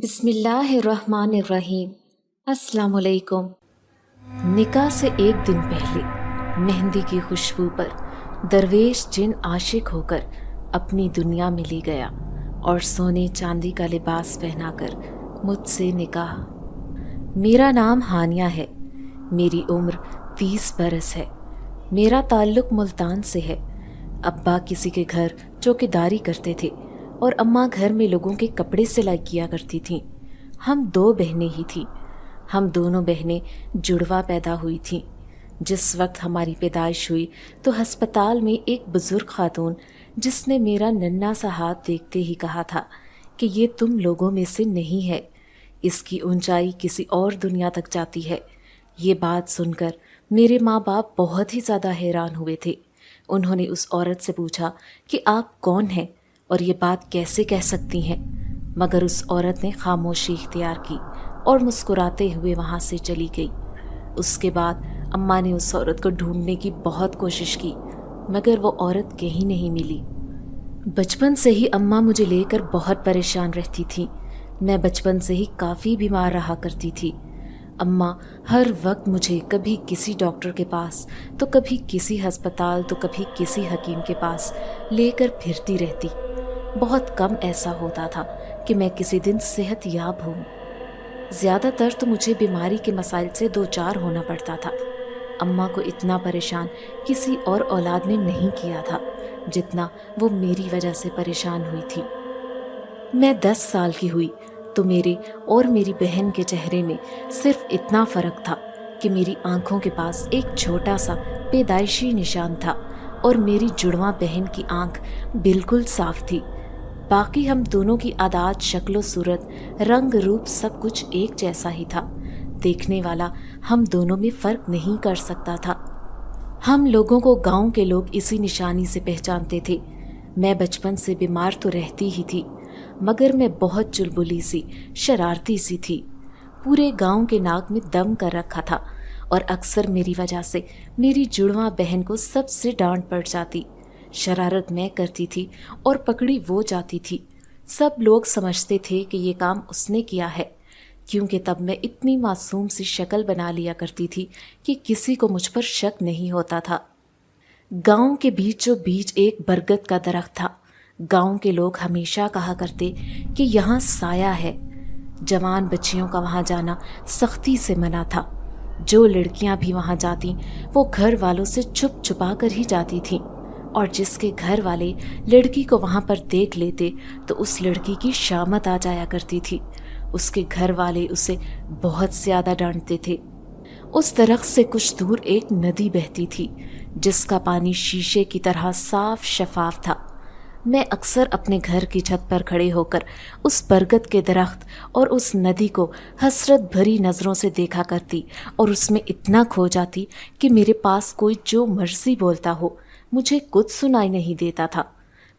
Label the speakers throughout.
Speaker 1: بسم اللہ الرحمن الرحیم۔ السلام علیکم۔ نکاح سے ایک دن پہلے مہندی کی خوشبو پر درویش جن عاشق ہو کر اپنی دنیا میں لے گیا اور سونے چاندی کا لباس پہنا کر مجھ سے نکاح۔ میرا نام ہانیہ ہے، میری عمر 30 برس ہے، میرا تعلق ملتان سے ہے۔ ابا کسی کے گھر چوکیداری کرتے تھے اور اماں گھر میں لوگوں کے کپڑے سلائی کیا کرتی تھیں۔ ہم 2 بہنیں ہی تھیں۔ ہم دونوں بہنیں جڑواں پیدا ہوئی تھیں۔ جس وقت ہماری پیدائش ہوئی تو ہسپتال میں ایک بزرگ خاتون جس نے میرا ننھا سا ہاتھ دیکھتے ہی کہا تھا کہ یہ تم لوگوں میں سے نہیں ہے، اس کی اونچائی کسی اور دنیا تک جاتی ہے۔ یہ بات سن کر میرے ماں باپ بہت ہی زیادہ حیران ہوئے تھے۔ انہوں نے اس عورت سے پوچھا کہ آپ کون ہیں اور یہ بات کیسے کہہ سکتی ہیں، مگر اس عورت نے خاموشی اختیار کی اور مسکراتے ہوئے وہاں سے چلی گئی۔ اس کے بعد اماں نے اس عورت کو ڈھونڈنے کی بہت کوشش کی مگر وہ عورت کہیں نہیں ملی۔ بچپن سے ہی اماں مجھے لے کر بہت پریشان رہتی تھی۔ میں بچپن سے ہی کافی بیمار رہا کرتی تھی۔ اماں ہر وقت مجھے کبھی کسی ڈاکٹر کے پاس تو کبھی کسی ہسپتال تو کبھی کسی حکیم کے پاس لے کر پھرتی رہتی۔ بہت کم ایسا ہوتا تھا کہ میں کسی دن صحت یاب ہوں۔ زیادہ تر تو مجھے بیماری کے مسائل سے دوچار ہونا پڑتا تھا۔ اماں کو اتنا پریشان کسی اور اولاد نے نہیں کیا تھا جتنا وہ میری وجہ سے پریشان ہوئی تھی۔ میں 10 سال کی ہوئی تو میرے اور میری بہن کے چہرے میں صرف اتنا فرق تھا کہ میری آنکھوں کے پاس ایک چھوٹا سا پیدائشی نشان تھا اور میری جڑواں بہن کی آنکھ بالکل صاف تھی۔ باقی ہم دونوں کی عادات، شکل و صورت، رنگ روپ سب کچھ ایک جیسا ہی تھا۔ دیکھنے والا ہم دونوں میں فرق نہیں کر سکتا تھا۔ ہم لوگوں کو گاؤں کے لوگ اسی نشانی سے پہچانتے تھے۔ میں بچپن سے بیمار تو رہتی ہی تھی مگر میں بہت چلبلی سی، شرارتی سی تھی۔ پورے گاؤں کے ناک میں دم کر رکھا تھا اور اکثر میری وجہ سے میری جڑواں بہن کو سب سے ڈانٹ پڑ جاتی۔ شرارت میں کرتی تھی اور پکڑی وہ جاتی تھی۔ سب لوگ سمجھتے تھے کہ یہ کام اس نے کیا ہے، کیونکہ تب میں اتنی معصوم سی شکل بنا لیا کرتی تھی کہ کسی کو مجھ پر شک نہیں ہوتا تھا۔ گاؤں کے بیچوں بیچ ایک برگد کا درخت تھا۔ گاؤں کے لوگ ہمیشہ کہا کرتے کہ یہاں سایہ ہے۔ جوان بچیوں کا وہاں جانا سختی سے منع تھا۔ جو لڑکیاں بھی وہاں جاتی وہ گھر والوں سے چھپ چھپا کر ہی جاتی تھیں، اور جس کے گھر والے لڑکی کو وہاں پر دیکھ لیتے تو اس لڑکی کی شامت آ جایا کرتی تھی۔ اس کے گھر والے اسے بہت زیادہ ڈانٹتے تھے۔ اس درخت سے کچھ دور ایک ندی بہتی تھی جس کا پانی شیشے کی طرح صاف شفاف تھا۔ میں اکثر اپنے گھر کی چھت پر کھڑے ہو کر اس برگد کے درخت اور اس ندی کو حسرت بھری نظروں سے دیکھا کرتی اور اس میں اتنا کھو جاتی کہ میرے پاس کوئی جو مرضی بولتا ہو مجھے کچھ سنائی نہیں دیتا تھا۔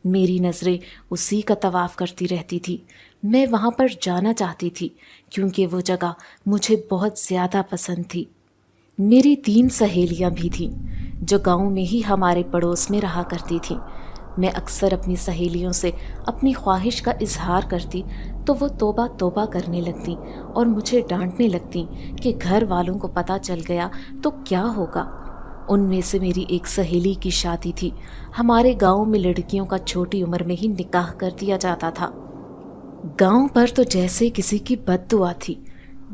Speaker 1: میری نظریں اسی کا طواف کرتی رہتی تھی۔ میں وہاں پر جانا چاہتی تھی کیونکہ وہ جگہ مجھے بہت زیادہ پسند تھی۔ میری 3 سہیلیاں بھی تھیں جو گاؤں میں ہی ہمارے پڑوس میں رہا کرتی تھیں۔ میں اکثر اپنی سہیلیوں سے اپنی خواہش کا اظہار کرتی تو وہ توبہ توبہ کرنے لگتی اور مجھے ڈانٹنے لگتی کہ گھر والوں کو پتہ چل گیا تو کیا ہوگا۔ ان میں سے میری ایک سہیلی کی شادی تھی۔ ہمارے گاؤں میں لڑکیوں کا چھوٹی عمر میں ہی نکاح کر دیا جاتا تھا۔ گاؤں پر تو جیسے کسی کی بد دعا تھی۔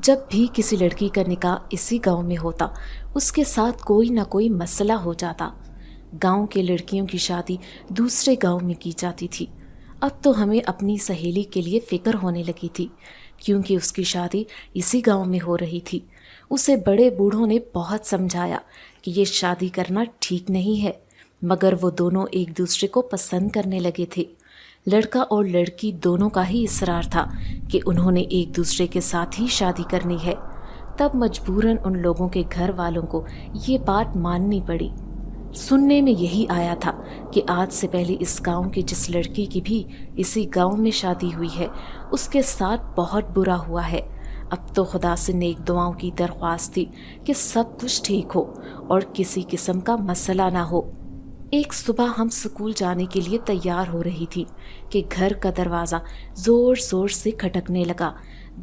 Speaker 1: جب بھی کسی لڑکی کا نکاح اسی گاؤں میں ہوتا اس کے ساتھ کوئی نہ کوئی مسئلہ ہو جاتا۔ گاؤں کے لڑکیوں کی شادی دوسرے گاؤں میں کی جاتی تھی۔ اب تو ہمیں اپنی سہیلی کے لیے فکر ہونے لگی تھی کیونکہ اس کی شادی اسی گاؤں میں ہو رہی تھی۔ اسے بڑے بوڑھوں نے بہت سمجھایا کہ یہ شادی کرنا ٹھیک نہیں ہے، مگر وہ دونوں ایک دوسرے کو پسند کرنے لگے تھے۔ لڑکا اور لڑکی دونوں کا ہی اصرار تھا کہ انہوں نے ایک دوسرے کے ساتھ ہی شادی کرنی ہے۔ تب مجبوراً ان لوگوں کے گھر والوں کو یہ بات ماننی پڑی۔ سننے میں یہی آیا تھا کہ آج سے پہلے اس گاؤں کی جس لڑکی کی بھی اسی گاؤں میں شادی ہوئی ہے اس کے ساتھ بہت برا ہوا ہے۔ اب تو خدا سے نیک دعاؤں کی درخواست تھی کہ سب کچھ ٹھیک ہو اور کسی قسم کا مسئلہ نہ ہو۔ ایک صبح ہم اسکول جانے کے لیے تیار ہو رہی تھی کہ گھر کا دروازہ زور زور سے کھٹکنے لگا۔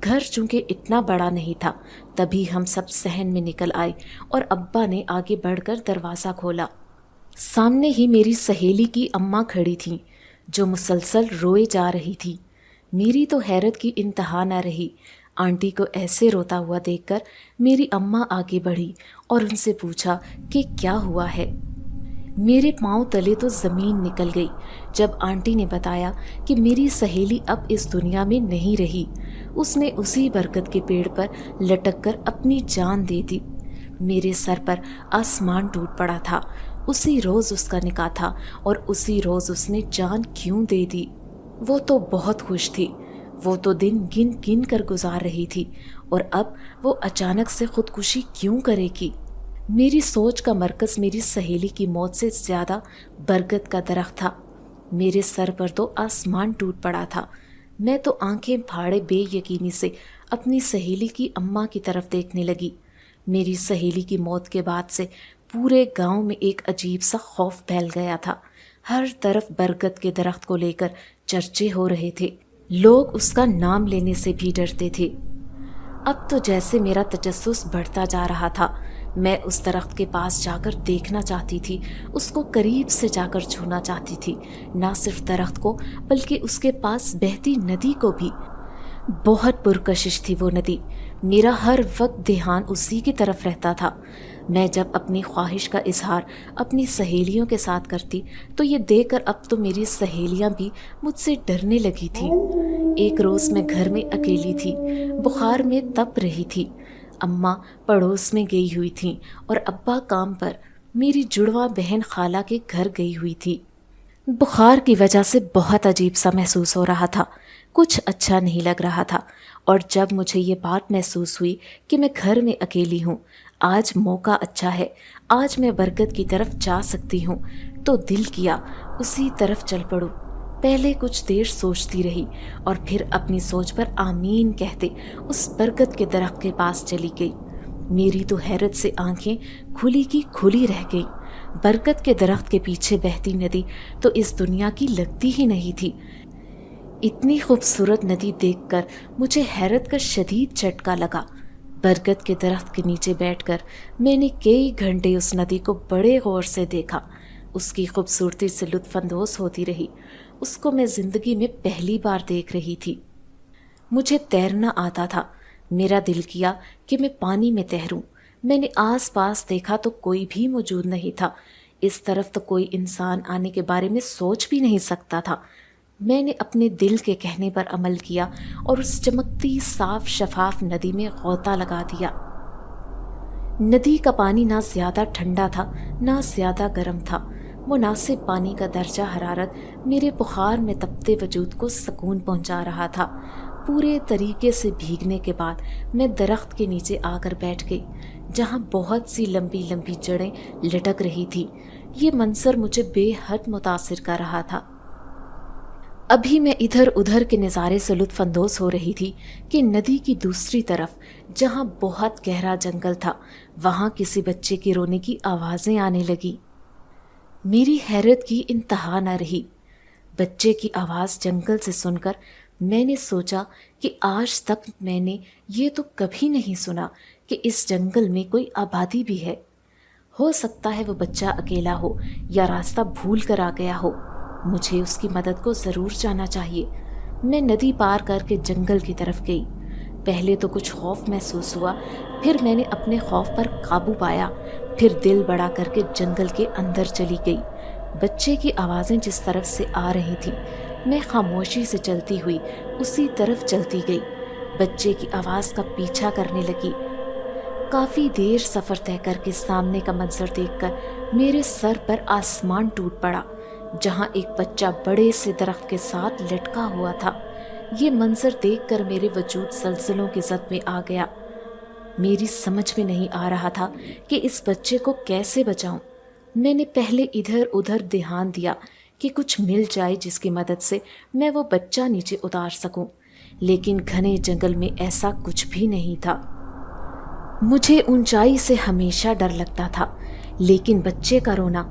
Speaker 1: گھر چونکہ اتنا بڑا نہیں تھا، تبھی ہم سب صحن میں نکل آئے اور ابا نے آگے بڑھ کر دروازہ کھولا۔ سامنے ہی میری سہیلی کی اماں کھڑی تھیں جو مسلسل روئے جا رہی تھی۔ میری تو حیرت کی انتہا نہ رہی۔ آنٹی کو ایسے روتا ہوا دیکھ کر میری اماں آگے بڑھی اور ان سے پوچھا کہ کیا ہوا ہے۔ میرے پاؤں تلے تو زمین نکل گئی جب آنٹی نے بتایا کہ میری سہیلی اب اس دنیا میں نہیں رہی، اس نے اسی برگد کے پیڑ پر لٹک کر اپنی جان دے دی۔ میرے سر پر آسمان ٹوٹ پڑا تھا۔ اسی روز اس کا نکاح تھا اور اسی روز اس نے جان کیوں دے دی۔ وہ تو بہت خوش تھی، وہ تو دن گن گن کر گزار رہی تھی، اور اب وہ اچانک سے خودکشی کیوں کرے گی؟ میری سوچ کا مرکز میری سہیلی کی موت سے زیادہ برگد کا درخت تھا۔ میرے سر پر تو آسمان ٹوٹ پڑا تھا۔ میں تو آنکھیں پھاڑے بے یقینی سے اپنی سہیلی کی اماں کی طرف دیکھنے لگی۔ میری سہیلی کی موت کے بعد سے پورے گاؤں میں ایک عجیب سا خوف پھیل گیا تھا۔ ہر طرف برگد کے درخت کو لے کر چرچے ہو رہے تھے۔ لوگ اس کا نام لینے سے بھی ڈرتے تھے۔ اب تو جیسے میرا تجسس بڑھتا جا رہا تھا۔ میں اس درخت کے پاس جا کر دیکھنا چاہتی تھی، اس کو قریب سے جا کر چھونا چاہتی تھی، نہ صرف درخت کو بلکہ اس کے پاس بہتی ندی کو بھی۔ بہت پرکشش تھی وہ ندی، میرا ہر وقت دھیان اسی کی طرف رہتا تھا۔ میں جب اپنی خواہش کا اظہار اپنی سہیلیوں کے ساتھ کرتی تو یہ دیکھ کر اب تو میری سہیلیاں بھی مجھ سے ڈرنے لگی تھیں۔ ایک روز میں گھر میں اکیلی تھی، بخار میں تپ رہی تھی۔ اماں پڑوس میں گئی ہوئی تھیں اور ابا کام پر میری جڑواں بہن خالہ کے گھر گئی ہوئی تھی۔ بخار کی وجہ سے بہت عجیب سا محسوس ہو رہا تھا، کچھ اچھا نہیں لگ رہا تھا، اور جب مجھے یہ بات محسوس ہوئی کہ میں گھر میں اکیلی ہوں، آج موقع اچھا ہے، آج میں برگد کی طرف جا سکتی ہوں، تو دل کیا اسی طرف چل پڑوں۔ پہلے کچھ دیر سوچتی رہی اور پھر اپنی سوچ پر آمین کہتے اس برگد کے درخت کے پاس چلی گئی۔ میری تو حیرت سے آنکھیں کھلی کی کھلی رہ گئیں۔ برگد کے درخت کے پیچھے بہتی ندی تو اس دنیا کی لگتی ہی نہیں تھی۔ اتنی خوبصورت ندی دیکھ کر مجھے حیرت کا شدید جھٹکا لگا۔ برگد کے درخت کے نیچے بیٹھ کر میں نے کئی گھنٹے اس ندی کو بڑے غور سے دیکھا، اس کی خوبصورتی سے لطف اندوز ہوتی رہی۔ اس کو میں زندگی میں پہلی بار دیکھ رہی تھی۔ مجھے تیرنا آتا تھا، میرا دل کیا کہ میں پانی میں تیروں۔ میں نے آس پاس دیکھا تو کوئی بھی موجود نہیں تھا، اس طرف تو کوئی انسان آنے کے بارے میں سوچ بھی نہیں سکتا تھا۔ میں نے اپنے دل کے کہنے پر عمل کیا اور اس چمکتی صاف شفاف ندی میں غوطہ لگا دیا۔ ندی کا پانی نہ زیادہ ٹھنڈا تھا نہ زیادہ گرم تھا، مناسب پانی کا درجہ حرارت میرے بخار میں تپتے وجود کو سکون پہنچا رہا تھا۔ پورے طریقے سے بھیگنے کے بعد میں درخت کے نیچے آ کر بیٹھ گئی، جہاں بہت سی لمبی لمبی جڑیں لٹک رہی تھی۔ یہ منظر مجھے بے حد متاثر کر رہا تھا۔ ابھی میں ادھر ادھر کے نظارے سے لطف اندوز ہو رہی تھی کہ ندی کی دوسری طرف جہاں بہت گہرا جنگل تھا، وہاں کسی بچے کی رونے کی آوازیں آنے لگی۔ میری حیرت کی انتہا نہ رہی۔ بچے کی آواز جنگل سے سن کر میں نے سوچا کہ آج تک میں نے یہ تو کبھی نہیں سنا کہ اس جنگل میں کوئی آبادی بھی ہے۔ ہو سکتا ہے وہ بچہ اکیلا ہو یا راستہ بھول کر آ گیا ہو۔ مجھے اس کی مدد کو ضرور جانا چاہیے۔ میں ندی پار کر کے جنگل کی طرف گئی۔ پہلے تو کچھ خوف محسوس ہوا، پھر میں نے اپنے خوف پر قابو پایا، پھر دل بڑا کر کے جنگل کے اندر چلی گئی۔ بچے کی آوازیں جس طرف سے آ رہی تھیں، میں خاموشی سے چلتی ہوئی اسی طرف چلتی گئی، بچے کی آواز کا پیچھا کرنے لگی۔ کافی دیر سفر طے کر کے سامنے کا منظر دیکھ کر میرے سر پر آسمان ٹوٹ پڑا، جہاں ایک بچہ بڑے سے درخت کے ساتھ لٹکا ہوا تھا۔ یہ منظر دیکھ کر میرے وجود زلزلوں کی زد میں آ گیا۔ میری سمجھ میں نہیں آ رہا تھا کہ اس بچے کو کیسے بچاؤں۔ میں نے پہلے ادھر ادھر دھیان دیا کہ کچھ مل جائے جس کی مدد سے میں وہ بچہ نیچے اتار سکوں، لیکن گھنے جنگل میں ایسا کچھ بھی نہیں تھا۔ مجھے اونچائی سے ہمیشہ ڈر لگتا تھا، لیکن بچے کا رونا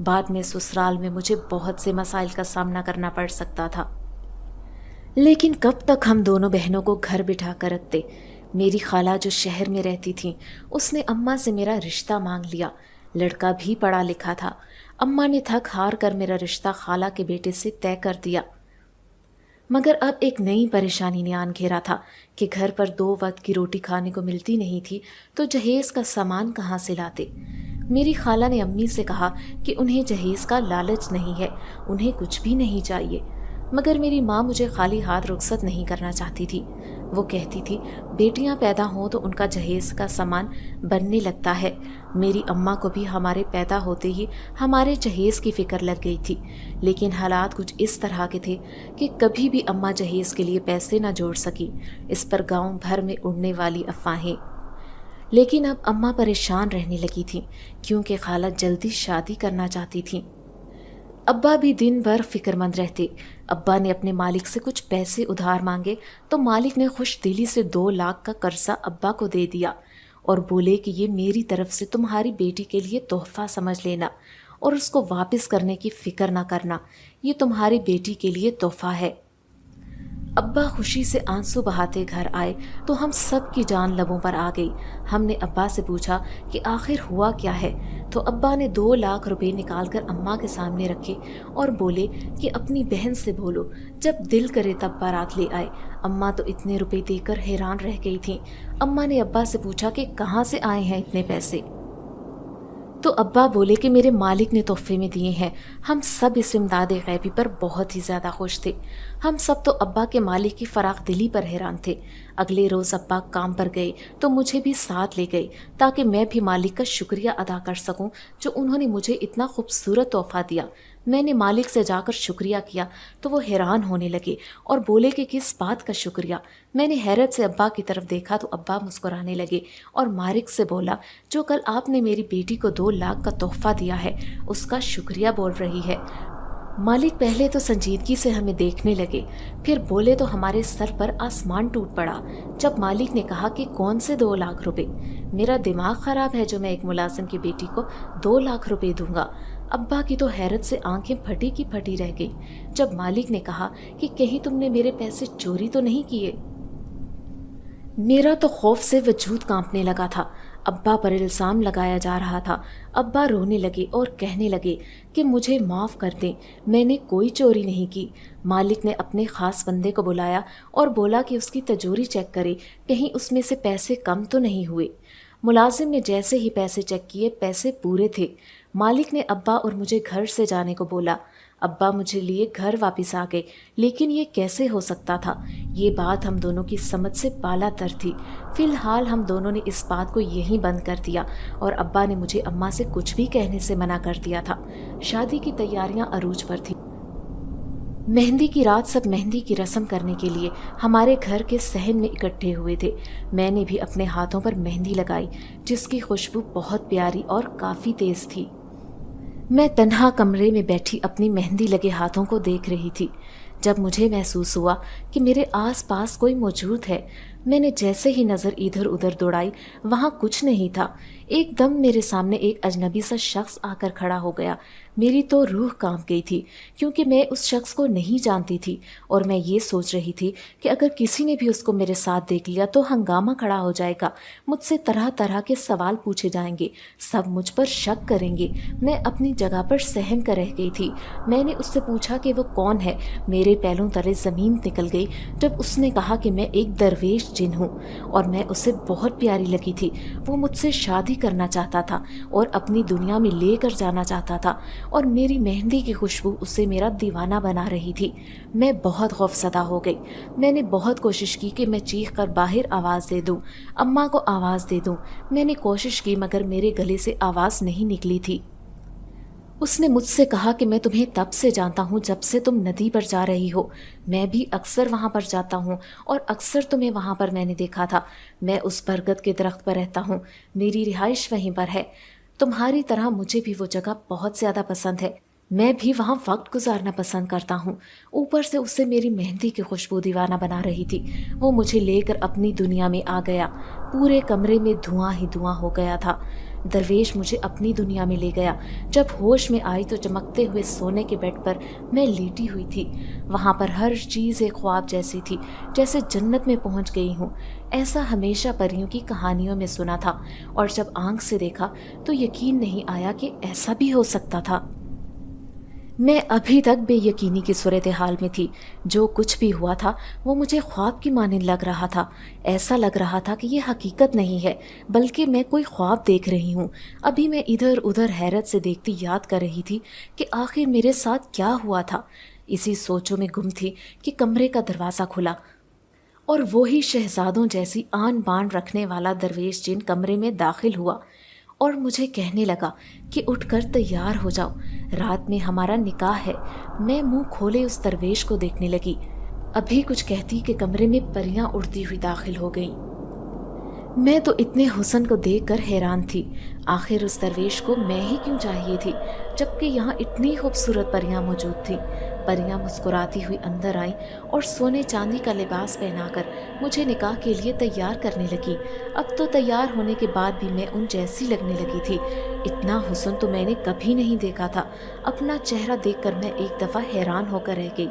Speaker 1: بعد میں سسرال میں مجھے بہت سے مسائل کا سامنا کرنا پڑ سکتا تھا، لیکن کب تک ہم دونوں بہنوں کو گھر بٹھا کر رکھتے؟ میری خالہ جو شہر میں رہتی تھیں، اس نے اماں سے میرا رشتہ مانگ لیا۔ لڑکا بھی پڑھا لکھا تھا۔ اماں نے تھک ہار کر میرا رشتہ خالہ کے بیٹے سے طے کر دیا۔ مگر اب ایک نئی پریشانی نے آن گھیرا تھا کہ گھر پر 2 وقت کی روٹی کھانے کو ملتی نہیں تھی تو جہیز کا سامان کہاں سے لاتے؟ میری خالہ نے امی سے کہا کہ انہیں جہیز کا لالچ نہیں ہے، انہیں کچھ بھی نہیں چاہیے، مگر میری ماں مجھے خالی ہاتھ رخصت نہیں کرنا چاہتی تھی۔ وہ کہتی تھی بیٹیاں پیدا ہوں تو ان کا جہیز کا سامان بننے لگتا ہے۔ میری اماں کو بھی ہمارے پیدا ہوتے ہی ہمارے جہیز کی فکر لگ گئی تھی، لیکن حالات کچھ اس طرح کے تھے کہ کبھی بھی اماں جہیز کے لیے پیسے نہ جوڑ سکی۔ اس پر گاؤں بھر میں اڑنے والی افواہیں۔ لیکن اب اماں پریشان رہنے لگی تھیں کیونکہ خالہ جلدی شادی کرنا چاہتی تھیں۔ ابا بھی دن بھر فکر مند رہتے۔ ابا نے اپنے مالک سے کچھ پیسے ادھار مانگے تو مالک نے خوش دلی سے 2 لاکھ کا قرضہ ابا کو دے دیا اور بولے کہ یہ میری طرف سے تمہاری بیٹی کے لیے تحفہ سمجھ لینا اور اس کو واپس کرنے کی فکر نہ کرنا، یہ تمہاری بیٹی کے لیے تحفہ ہے۔ ابا خوشی سے آنسو بہاتے گھر آئے تو ہم سب کی جان لبوں پر آ گئی۔ ہم نے ابا سے پوچھا کہ آخر ہوا کیا ہے، تو ابا نے 2 لاکھ روپے نکال کر اماں کے سامنے رکھے اور بولے کہ اپنی بہن سے بولو، جب دل کرے تب بارات لے آئے۔ اماں تو اتنے روپے دے کر حیران رہ گئی تھیں۔ اماں نے ابا سے پوچھا کہ کہاں سے آئے ہیں اتنے پیسے؟ تو ابا بولے کہ میرے مالک نے تحفے میں دیے ہیں۔ ہم سب اس امداد غیبی پر بہت ہی زیادہ خوش تھے۔ ہم سب تو ابا کے مالک کی فراخ دلی پر حیران تھے۔ اگلے روز ابا کام پر گئے تو مجھے بھی ساتھ لے گئے تاکہ میں بھی مالک کا شکریہ ادا کر سکوں جو انہوں نے مجھے اتنا خوبصورت تحفہ دیا۔ میں نے مالک سے جا کر شکریہ کیا تو وہ حیران ہونے لگے اور بولے کہ کس بات کا شکریہ؟ میں نے حیرت سے ابا کی طرف دیکھا تو ابا مسکرانے لگے اور مالک سے بولا جو کل آپ نے میری بیٹی کو 2 لاکھ کا تحفہ دیا ہے اس کا شکریہ بول رہی ہے۔ مالک پہلے تو سنجیدگی سے ہمیں دیکھنے لگے، پھر بولے تو ہمارے سر پر آسمان ٹوٹ پڑا جب مالک نے کہا کہ کون سے 2 لاکھ روپے؟ میرا دماغ خراب ہے جو میں ایک ملازم کی بیٹی کو 2 لاکھ روپے دوں گا؟ ابا کی تو حیرت سے آنکھیں پھٹی کی پھٹی رہ گئی جب مالک نے کہا کہ کہیں تم نے میرے پیسے چوری تو نہیں کیے؟ میرا تو خوف سے وجود کانپنے لگا تھا۔ ابا پر الزام لگایا جا رہا تھا۔ ابا رونے لگے اور کہنے لگے کہ مجھے معاف کر دیں، میں نے کوئی چوری نہیں کی۔ مالک نے اپنے خاص بندے کو بلایا اور بولا کہ اس کی تجوری چیک کرے، کہیں اس میں سے پیسے کم تو نہیں ہوئے۔ ملازم نے جیسے ہی پیسے چیک کیے، پیسے پورے تھے۔ مالک نے ابا اور مجھے گھر سے جانے کو بولا۔ ابا مجھے لیے گھر واپس آ گئے، لیکن یہ کیسے ہو سکتا تھا؟ یہ بات ہم دونوں کی سمجھ سے بالا تر تھی۔ فی الحال ہم دونوں نے اس بات کو یہیں بند کر دیا اور ابا نے مجھے اماں سے کچھ بھی کہنے سے منع کر دیا تھا۔ شادی کی تیاریاں عروج پر تھیں۔ مہندی کی رات سب مہندی کی رسم کرنے کے لیے ہمارے گھر کے صحن میں اکٹھے ہوئے تھے۔ میں نے بھی اپنے ہاتھوں پر مہندی لگائی جس کی خوشبو بہت پیاری اور کافی تیز تھی۔ میں تنہا کمرے میں بیٹھی اپنی مہندی لگے ہاتھوں کو دیکھ رہی تھی جب مجھے محسوس ہوا کہ میرے آس پاس کوئی موجود ہے۔ میں نے جیسے ہی نظر ادھر ادھر دوڑائی، وہاں کچھ نہیں تھا۔ ایک دم میرے سامنے ایک اجنبی سا شخص آ کر کھڑا ہو گیا۔ میری تو روح کانپ گئی تھی کیونکہ میں اس شخص کو نہیں جانتی تھی اور میں یہ سوچ رہی تھی کہ اگر کسی نے بھی اس کو میرے ساتھ دیکھ لیا تو ہنگامہ کھڑا ہو جائے گا، مجھ سے طرح طرح کے سوال پوچھے جائیں گے، سب مجھ پر شک کریں گے۔ میں اپنی جگہ پر سہم کر رہ گئی تھی۔ میں نے اس سے پوچھا کہ وہ کون ہے۔ میرے پیروں تلے زمین نکل گئی جب اس نے کہا کہ میں ایک درویش جن ہوں اور میں اسے بہت پیاری لگی تھی۔ وہ مجھ سے شادی کرنا چاہتا تھا اور اپنی دنیا میں لے کر جانا چاہتا تھا اور میری مہندی کی خوشبو اسے میرا دیوانہ بنا رہی تھی۔ میں بہت خوفزدہ ہو گئی۔ میں نے بہت کوشش کی کہ میں چیخ کر باہر آواز دے دوں، اماں کو آواز دے دوں۔ میں نے کوشش کی مگر میرے گلے سے آواز نہیں نکلی تھی۔ اس نے مجھ سے کہا کہ میں تمہیں تب سے جانتا ہوں جب سے تم ندی پر جا رہی ہو۔ میں بھی اکثر وہاں پر جاتا ہوں اور اکثر تمہیں وہاں پر میں نے دیکھا تھا۔ میں اس برگد کے درخت پر رہتا ہوں، میری رہائش وہیں پر ہے۔ تمہاری طرح مجھے بھی وہ جگہ بہت زیادہ پسند ہے، میں بھی وہاں وقت گزارنا پسند کرتا ہوں۔ اوپر سے اسے میری مہندی کی خوشبو دیوانہ بنا رہی تھی۔ وہ مجھے لے کر اپنی دنیا میں آ گیا۔ پورے کمرے میں دھواں ہی دھواں ہو گیا تھا۔ درویش مجھے اپنی دنیا میں لے گیا۔ جب ہوش میں آئی تو چمکتے ہوئے سونے کے بیڈ پر میں لیٹی ہوئی تھی۔ وہاں پر ہر چیز ایک خواب جیسی تھی، جیسے جنت میں پہنچ گئی ہوں۔ ایسا ہمیشہ پریوں کی کہانیوں میں سنا تھا، اور جب آنکھ سے دیکھا تو یقین نہیں آیا کہ ایسا بھی ہو سکتا تھا۔ میں ابھی تک بے یقینی کی صورتحال میں تھی۔ جو کچھ بھی ہوا تھا وہ مجھے خواب کی مانند لگ رہا تھا۔ ایسا لگ رہا تھا کہ یہ حقیقت نہیں ہے، بلکہ میں کوئی خواب دیکھ رہی ہوں۔ ابھی میں ادھر ادھر حیرت سے دیکھتی یاد کر رہی تھی کہ آخر میرے ساتھ کیا ہوا تھا۔ اسی سوچوں میں گم تھی کہ کمرے کا دروازہ کھلا اور وہی شہزادوں جیسی آن بان رکھنے والا درویش جن کمرے میں داخل ہوا اور مجھے کہنے لگا کہ اٹھ کر تیار ہو جاؤ، رات میں ہمارا نکاح ہے۔ میں منہ کھولے اس درویش کو دیکھنے لگی۔ ابھی کچھ کہتی کہ کمرے میں پریاں اڑتی ہوئی داخل ہو گئیں۔ میں تو اتنے حسن کو دیکھ کر حیران تھی۔ آخر اس درویش کو میں ہی کیوں چاہیے تھی، جبکہ یہاں اتنی خوبصورت پریاں موجود تھیں۔ پریاں مسکراتی ہوئی اندر آئیں اور سونے چاندی کا لباس پہنا کر مجھے نکاح کے لیے تیار کرنے لگی۔ اب تو تیار ہونے کے بعد بھی میں ان جیسی لگنے لگی تھی۔ اتنا حسن تو میں نے کبھی نہیں دیکھا تھا۔ اپنا چہرہ دیکھ کر میں ایک دفعہ حیران ہو کر رہ گئی۔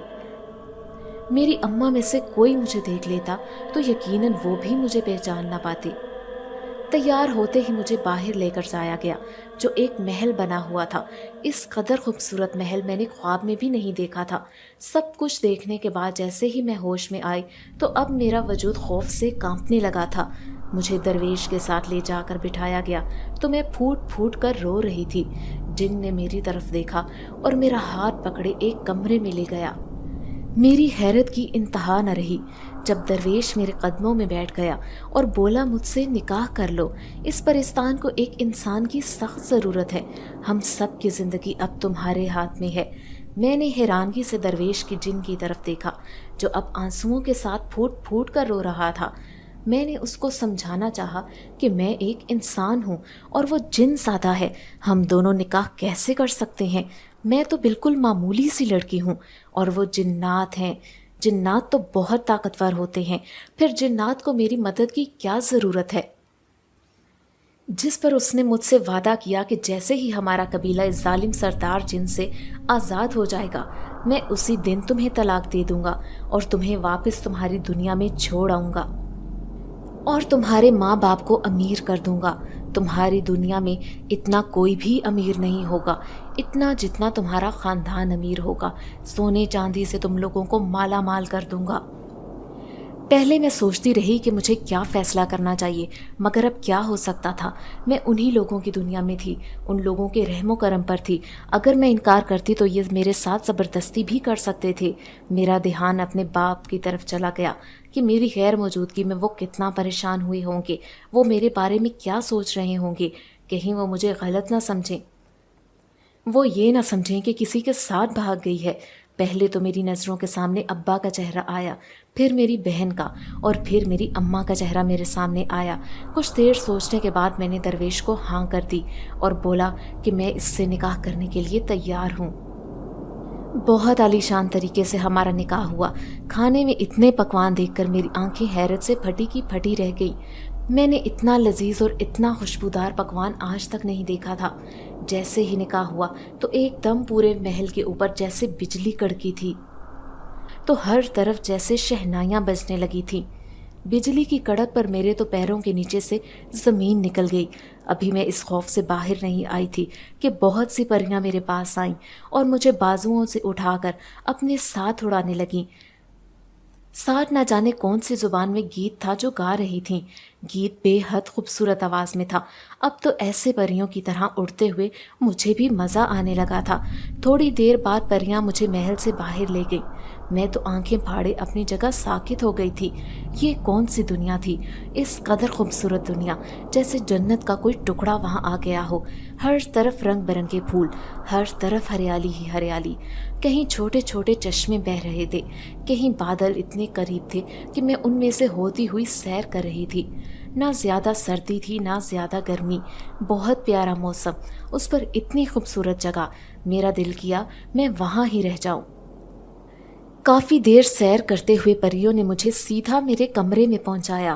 Speaker 1: میری اماں میں سے کوئی مجھے دیکھ لیتا تو یقیناً وہ بھی مجھے پہچان نہ پاتی۔ تیار ہوتے ہی مجھے باہر لے کر جایا گیا، جو ایک محل بنا ہوا تھا۔ اس قدر خوبصورت محل میں نے خواب میں بھی نہیں دیکھا تھا۔ سب کچھ دیکھنے کے بعد جیسے ہی میں ہوش میں آئی تو اب میرا وجود خوف سے کانپنے لگا تھا۔ مجھے درویش کے ساتھ لے جا کر بٹھایا گیا تو میں پھوٹ پھوٹ کر رو رہی تھی۔ جن نے میری طرف دیکھا اور میرا ہاتھ پکڑے ایک کمرے میں لے گیا۔ میری حیرت کی انتہا نہ رہی جب درویش میرے قدموں میں بیٹھ گیا اور بولا، مجھ سے نکاح کر لو۔ اس پرستان کو ایک انسان کی سخت ضرورت ہے۔ ہم سب کی زندگی اب تمہارے ہاتھ میں ہے۔ میں نے حیرانگی سے درویش کی جن کی طرف دیکھا، جو اب آنسوؤں کے ساتھ پھوٹ پھوٹ کر رو رہا تھا۔ میں نے اس کو سمجھانا چاہا کہ میں ایک انسان ہوں اور وہ جن سادہ ہے۔ ہم دونوں نکاح کیسے کر سکتے ہیں؟ میں تو بالکل معمولی سی لڑکی ہوں اور وہ جنات ہیں۔ جنات تو بہت طاقتور ہوتے ہیں، پھر جنات کو میری مدد کی کیا ضرورت ہے؟ جس پر اس نے مجھ سے وعدہ کیا کہ جیسے ہی ہمارا قبیلہ اس ظالم سردار جن سے آزاد ہو جائے گا، میں اسی دن تمہیں طلاق دے دوں گا اور تمہیں واپس تمہاری دنیا میں چھوڑ آؤں گا اور تمہارے ماں باپ کو امیر کر دوں گا۔ تمہاری دنیا میں اتنا کوئی بھی امیر نہیں ہوگا، اتنا جتنا تمہارا خاندان امیر ہوگا۔ سونے چاندی سے تم لوگوں کو مالا مال کر دوں گا۔ پہلے میں سوچتی رہی کہ مجھے کیا فیصلہ کرنا چاہیے، مگر اب کیا ہو سکتا تھا؟ میں انہی لوگوں کی دنیا میں تھی، ان لوگوں کے رحم و کرم پر تھی۔ اگر میں انکار کرتی تو یہ میرے ساتھ زبردستی بھی کر سکتے تھے۔ میرا دھیان اپنے باپ کی طرف چلا گیا کہ میری غیر موجودگی میں وہ کتنا پریشان ہوئے ہوں گے، وہ میرے بارے میں کیا سوچ رہے ہوں گے، کہیں وہ مجھے غلط نہ سمجھیں، وہ یہ نہ سمجھیں کہ کسی کے ساتھ بھاگ گئی ہے۔ پہلے تو میری نظروں کے سامنے ابا کا چہرہ آیا، پھر میری بہن کا، اور پھر میری اماں کا چہرہ میرے سامنے آیا۔ کچھ دیر سوچنے کے بعد میں نے درویش کو ہاں کر دی اور بولا کہ میں اس سے نکاح کرنے کے لیے تیار ہوں۔ بہت عالی شان طریقے سے ہمارا نکاح ہوا۔ کھانے میں اتنے پکوان دیکھ کر میری آنکھیں حیرت سے پھٹی کی پھٹی رہ گئی۔ میں نے اتنا لذیذ اور اتنا خوشبودار پکوان آج تک نہیں دیکھا تھا۔ جیسے ہی نکاح ہوا تو ایک دم پورے محل کے اوپر جیسے بجلی کڑکی تھی، تو ہر طرف جیسے شہنائیاں بجنے لگی تھیں۔ بجلی کی کڑک پر میرے تو پیروں کے نیچے سے زمین نکل گئی۔ ابھی میں اس خوف سے باہر نہیں آئی تھی کہ بہت سی پریاں میرے پاس آئیں اور مجھے بازوؤں سے اٹھا کر اپنے ساتھ اڑانے لگیں۔ ساتھ نہ جانے کون سی زبان میں گیت تھا جو گا رہی تھیں۔ گیت بے حد خوبصورت آواز میں تھا۔ اب تو ایسے پریوں کی طرح اڑتے ہوئے مجھے بھی مزہ آنے لگا تھا۔ تھوڑی دیر بعد پریاں مجھے محل سے باہر لے گئیں۔ میں تو آنکھیں پھاڑے اپنی جگہ ساکت ہو گئی تھی۔ یہ کون سی دنیا تھی؟ اس قدر خوبصورت دنیا، جیسے جنت کا کوئی ٹکڑا وہاں آ گیا ہو۔ ہر طرف رنگ برنگے پھول، ہر طرف ہریالی ہی ہریالی۔ کہیں چھوٹے چھوٹے چشمے بہہ رہے تھے، کہیں بادل اتنے قریب تھے کہ میں ان میں سے ہوتی ہوئی سیر کر رہی تھی۔ نہ زیادہ سردی تھی نہ زیادہ گرمی، بہت پیارا موسم، اس پر اتنی خوبصورت جگہ۔ میرا دل کیا میں وہاں ہی رہ جاؤں۔ کافی دیر سیر کرتے ہوئے پریوں نے مجھے سیدھا میرے کمرے میں پہنچایا۔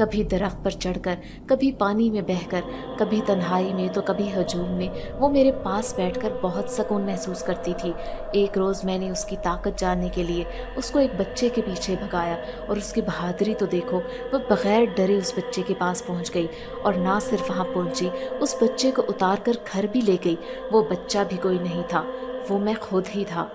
Speaker 1: کبھی درخت پر چڑھ کر، کبھی پانی میں بہہ کر، کبھی تنہائی میں تو کبھی ہجوم میں وہ میرے پاس بیٹھ کر بہت سکون محسوس کرتی تھی۔ ایک روز میں نے اس کی طاقت جاننے کے لیے اس کو ایک بچے کے پیچھے بھگایا، اور اس کی بہادری تو دیکھو، وہ بغیر ڈرے اس بچے کے پاس پہنچ گئی، اور نہ صرف وہاں پہنچی، اس بچے کو اتار کر گھر بھی لے گئی۔ وہ بچہ بھی کوئی نہیں تھا، وہ میں خود ہی تھا،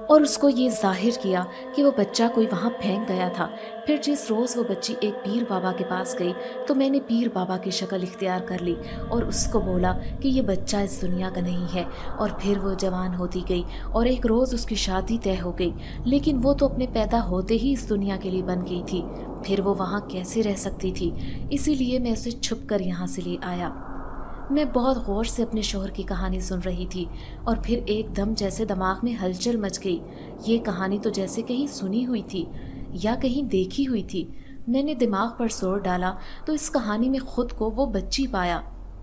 Speaker 1: اور اس کو یہ ظاہر کیا کہ وہ بچہ کوئی وہاں پھینک گیا تھا۔ پھر جس روز وہ بچی ایک پیر بابا کے پاس گئی تو میں نے پیر بابا کی شکل اختیار کر لی اور اس کو بولا کہ یہ بچہ اس دنیا کا نہیں ہے، اور پھر وہ جوان ہوتی گئی اور ایک روز اس کی شادی طے ہو گئی، لیکن وہ تو اپنے پیدا ہوتے ہی اس دنیا کے لیے بن گئی تھی، پھر وہ وہاں کیسے رہ سکتی تھی؟ اسی لیے میں اسے چھپ کر یہاں سے لے آیا۔ میں بہت غور سے اپنے شوہر کی کہانی سن رہی تھی، اور پھر ایک دم جیسے دماغ میں ہلچل مچ گئی۔ یہ کہانی تو جیسے کہیں سنی ہوئی تھی یا کہیں دیکھی ہوئی تھی۔ میں نے دماغ پر زور ڈالا تو اس کہانی میں خود کو وہ بچی پایا۔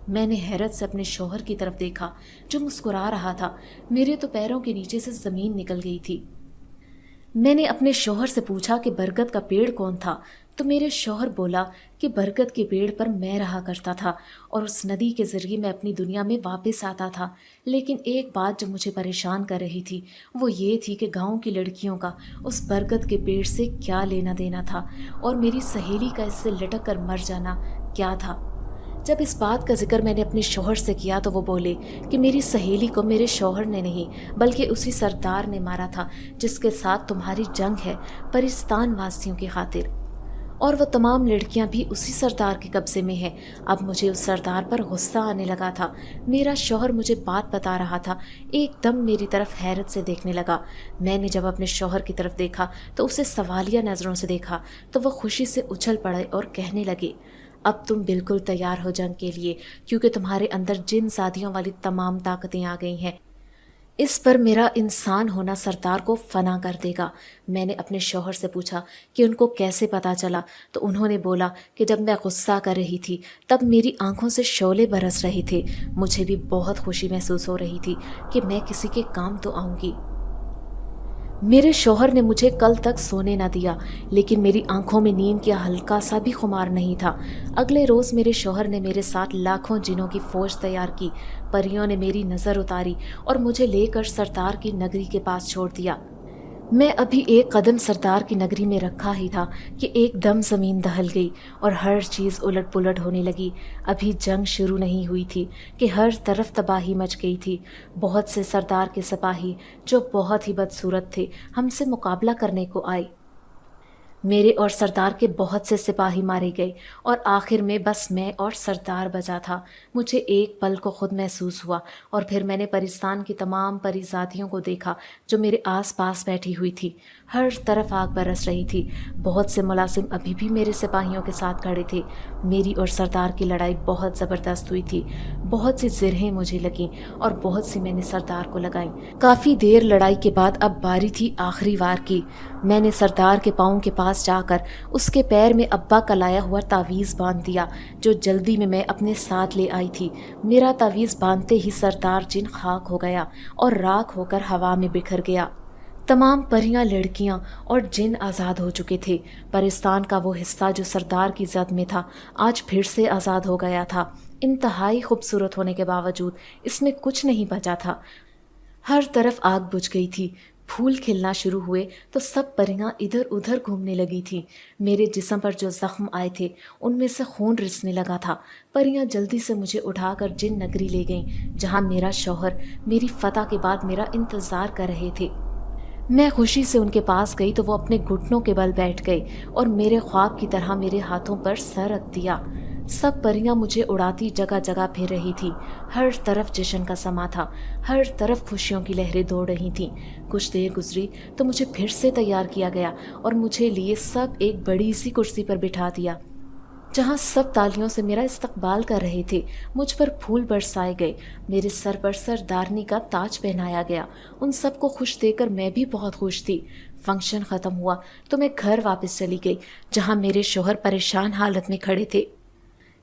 Speaker 1: میں نے حیرت سے اپنے شوہر کی طرف دیکھا جو مسکرا رہا تھا۔ میرے تو پیروں کے نیچے سے زمین نکل گئی تھی۔ میں نے اپنے شوہر سے پوچھا کہ برگد کا پیڑ کون تھا، تو میرے شوہر بولا کہ برگد کے پیڑ پر میں رہا کرتا تھا اور اس ندی کے ذریعے میں اپنی دنیا میں واپس آتا تھا۔ لیکن ایک بات جو مجھے پریشان کر رہی تھی وہ یہ تھی کہ گاؤں کی لڑکیوں کا اس برگد کے پیڑ سے کیا لینا دینا تھا، اور میری سہیلی کا اس سے لٹک کر مر جانا کیا تھا۔ جب اس بات کا ذکر میں نے اپنے شوہر سے کیا تو وہ بولے کہ میری سہیلی کو میرے شوہر نے نہیں بلکہ اسی سردار نے مارا تھا جس کے ساتھ تمہاری جنگ ہے، پرستان واسیوں کی خاطر، اور وہ تمام لڑکیاں بھی اسی سردار کے قبضے میں ہیں۔ اب مجھے اس سردار پر غصہ آنے لگا تھا۔ میرا شوہر مجھے بات بتا رہا تھا، ایک دم میری طرف حیرت سے دیکھنے لگا۔ میں نے جب اپنے شوہر کی طرف دیکھا تو اسے سوالیہ نظروں سے دیکھا تو وہ خوشی سے اچھل پڑے اور کہنے لگے، اب تم بالکل تیار ہو جنگ کے لیے، کیونکہ تمہارے اندر جن زادیوں والی تمام طاقتیں آ گئی ہیں۔ اس پر میرا انسان ہونا سردار کو فنا کر دے گا۔ میں نے اپنے شوہر سے پوچھا کہ ان کو کیسے پتا چلا، تو انہوں نے بولا کہ جب میں غصہ کر رہی تھی تب میری آنکھوں سے شعلے برس رہے تھے۔ مجھے بھی بہت خوشی محسوس ہو رہی تھی کہ میں کسی کے کام تو آؤں گی۔ میرے شوہر نے مجھے کل تک سونے نہ دیا، لیکن میری آنکھوں میں نیند کا ہلکا سا بھی خمار نہیں تھا۔ اگلے روز میرے شوہر نے میرے ساتھ لاکھوں جنوں کی فوج تیار کی۔ پریوں نے میری نظر اتاری اور مجھے لے کر سردار کی نگری کے پاس چھوڑ دیا۔ میں ابھی ایک قدم سردار کی نگری میں رکھا ہی تھا کہ ایک دم زمین دہل گئی اور ہر چیز الٹ پلٹ ہونے لگی۔ ابھی جنگ شروع نہیں ہوئی تھی کہ ہر طرف تباہی مچ گئی تھی۔ بہت سے سردار کے سپاہی جو بہت ہی بدصورت تھے ہم سے مقابلہ کرنے کو آئے۔ میرے اور سردار کے بہت سے سپاہی مارے گئے اور آخر میں بس میں اور سردار بچا تھا۔ مجھے ایک پل کو خود محسوس ہوا اور پھر میں نے پرستان کی تمام پری ذاتیوں کو دیکھا جو میرے آس پاس بیٹھی ہوئی تھی۔ ہر طرف آگ برس رہی تھی۔ بہت سے ملازم ابھی بھی میرے سپاہیوں کے ساتھ کھڑے تھے۔ میری اور سردار کی لڑائی بہت زبردست ہوئی تھی۔ بہت سی زرہیں مجھے لگیں اور بہت سی میں نے سردار کو لگائیں۔ کافی دیر لڑائی کے بعد اب باری تھی آخری وار کی۔ میں نے سردار کے پاؤں کے پاس جا کر اس کے پیر میں ابا کا لایا ہوا تعویذ باندھ دیا جو جلدی میں اپنے ساتھ لے آئی تھی۔ میرا تعویذ باندھتے ہی سردار جن خاک ہو گیا اور راکھ ہو کر ہوا میں بکھر گیا۔ تمام پریاں، لڑکیاں اور جن آزاد ہو چکے تھے۔ پرستان کا وہ حصہ جو سردار کی زد میں تھا آج پھر سے آزاد ہو گیا تھا۔ انتہائی خوبصورت ہونے کے باوجود اس میں کچھ نہیں بچا تھا۔ ہر طرف آگ بجھ گئی تھی۔ پھول کھلنا شروع ہوئے تو سب پریاں ادھر ادھر گھومنے لگی تھیں۔ میرے جسم پر جو زخم آئے تھے ان میں سے خون رسنے لگا تھا۔ پریاں جلدی سے مجھے اٹھا کر جن نگری لے گئیں جہاں میرا شوہر میری فتح کے بعد میرا انتظار کر رہے تھے۔ میں خوشی سے ان کے پاس گئی تو وہ اپنے گھٹنوں کے بل بیٹھ گئے اور میرے خواب کی طرح میرے ہاتھوں پر سر رکھ دیا۔ سب پریاں مجھے اڑاتی جگہ جگہ پھر رہی تھی۔ ہر طرف جشن کا سما تھا، ہر طرف خوشیوں کی لہریں دوڑ رہی تھیں۔ کچھ دیر گزری تو مجھے پھر سے تیار کیا گیا اور مجھے لیے سب ایک بڑی سی کرسی پر بٹھا دیا جہاں سب تالیوں سے میرا استقبال کر رہے تھے۔ مجھ پر پھول برسائے گئے، میرے سر پر سردارنی کا تاج پہنایا گیا۔ ان سب کو خوش دیکھ کر میں بھی بہت خوش تھی۔ فنکشن ختم ہوا تو میں گھر واپس چلی گئی جہاں میرے شوہر پریشان حالت میں کھڑے تھے۔